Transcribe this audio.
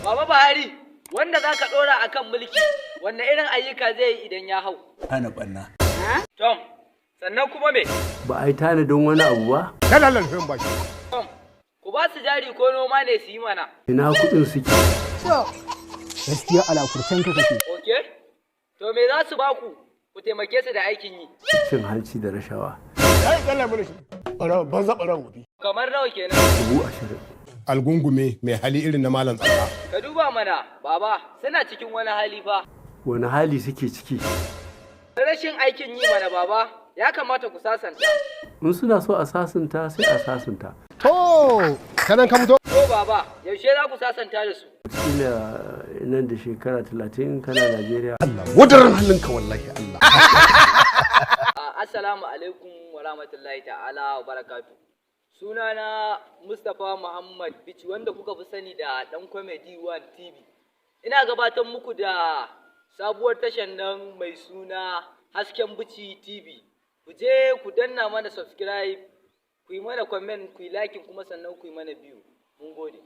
Baba Buhari, wanda za ka ɗora a kan mulki, wanne irin ayyuka zai yi idan ya hau? Hana ɓanna. Tom, sannan kuma me? Ba a yi tanadin wani abu ba? Kana lalfin baki. Tom, ku ba su jari ko noma ne su yi mana. Ina kuɗin suke? Gaskiya alakurcen ka kake. Ok? To me za su ba ku taimake su da aikin yi? Cin hanci da rashawa. Ai kalla mun shi. Banza ɓaran wofi. Kamar nawa kenan? 20,000. Algungume mai hali irin na malam tsaka. Ka duba mana, baba, suna cikin wani hali fa. Wani hali suke ciki? Rashin aikin yi mana baba, ya kamata ku sasanta. In suna so a sasunta sai a sasunta. To, kanan ka mutu? Ko baba, yaushe za ku sasanta da su? Kila nan da shekara 30 kana Najeriya. Allah, wadaran halinka wallahi Allah. Assalamu alaikum wa rahmatullahi ta'ala wa barakatu. Sunana Mustapha Muhammad Bichi wanda kuka fi sani da ɗan Comedy One TV. Ina gabatar muku da sabuwar tashar nan mai suna Hasken Bichi TV. Ku je ku danna mana subscribe, ku yi mana comment, ku yi like kuma sannan ku yi mana view. Mun gode.